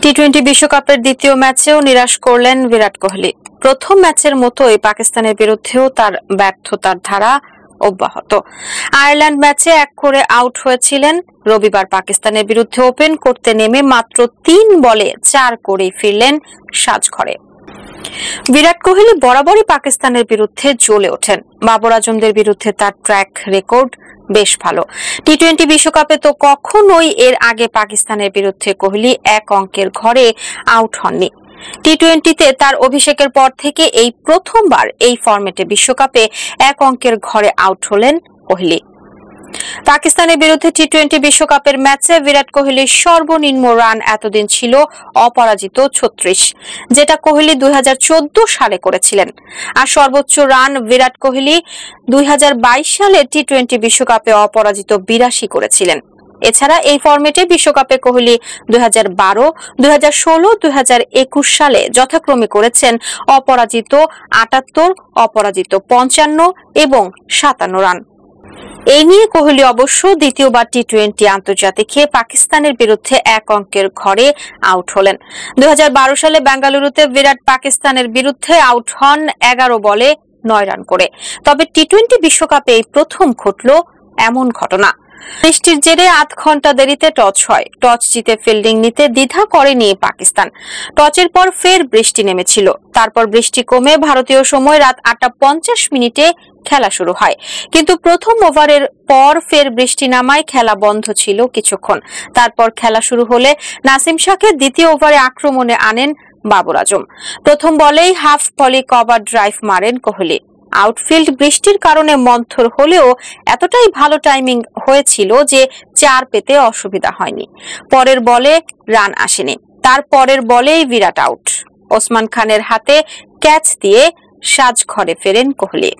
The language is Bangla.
টি-20 বিশ্বকাপের দ্বিতীয় ম্যাচেও নিরাশ করলেন বিরাট কোহলি। প্রথম ম্যাচের মতোই পাকিস্তানের বিরুদ্ধেও তার ব্যর্থতার ধারা অব্যাহত। আয়ারল্যান্ড ম্যাচে 1 করে আউট হয়েছিলেন। রবিবার পাকিস্তানের বিরুদ্ধে ওপেন করতে নেমে মাত্র 3 বলে 4 করে ফিরলেন সাজঘরে। বিরাট কোহলি বরাবরই পাকিস্তানের বিরুদ্ধে জ্বলে ওঠেন। বাবর আজমদের বিরুদ্ধে তার ট্র্যাক রেকর্ড বেশ ভালো। টি-20 বিশ্বকাপে তো কখনোই এর আগে পাকিস্তানের বিরুদ্ধে কোহলি 1 অঙ্কের ঘরে আউট হননি। টি-20তে তার অভিষেকের পর থেকে এই প্রথমবার এই ফরম্যাটে বিশ্বকাপে 1 অঙ্কের ঘরে আউট হলেন কোহলি। পাকিস্তানের বিরুদ্ধে টি-20 বিশ্বকাপের ম্যাচে বিরাট কোহলির সর্বনিম্ন রান এতদিন ছিল অপরাজিত 36, যেটা কোহলি 2014 সালে করেছিলেন। আর সর্বোচ্চ রান বিরাট কোহলি 2022 সালে টি-20 বিশ্বকাপে অপরাজিত 82 করেছিলেন। এছাড়া এই ফরম্যাটে বিশ্বকাপে কোহলি 2012, 2016, 2021 সালে যথাক্রমে করেছেন অপরাজিত 78, অপরাজিত 55 এবং 57 রান। এই নিয়ে কোহলি অবশ্য দ্বিতীয়বার টি-20 আন্তর্জাতিকে পাকিস্তানের বিরুদ্ধে 1 অঙ্কের ঘরে আউট হলেন। 2012 সালে বেঙ্গালুরুতে বিরাট পাকিস্তানের বিরুদ্ধে আউট হন 11 বলে 9 রান করে। তবে টি-20 বিশ্বকাপে এই প্রথম ঘটল এমন ঘটনা। বৃষ্টির জেরে 8 ঘন্টা দেরিতে টস হয়। টস জিতে ফিল্ডিং নিতে দ্বিধা করেনি পাকিস্তান। টসের পর ফের বৃষ্টি নেমেছিল। তারপর বৃষ্টি কমে ভারতীয় সময় রাত 8:50 মিনিটে খেলা শুরু হয়। কিন্তু প্রথম ওভারের পর ফের বৃষ্টি নামায় খেলা বন্ধ ছিল কিছুক্ষণ। তারপর খেলা শুরু হলে নাসিম শাহকে দ্বিতীয় ওভারে আক্রমণে আনেন বাবর আজম। প্রথম বলেই হাফ ভলি কভার ড্রাইভ মারেন কোহলি। আউটফিল্ড বৃষ্টির কারণে মন্থর হলেও এতটাই ভালো টাইমিং হয়েছিল যে 4 পেতে অসুবিধা হয়নি। পরের বলে রান আসেনি। তার পরের বলেই বিরাট আউট। ওসমান খানের হাতে ক্যাচ দিয়ে সাজঘরে ফেরেন কোহলি।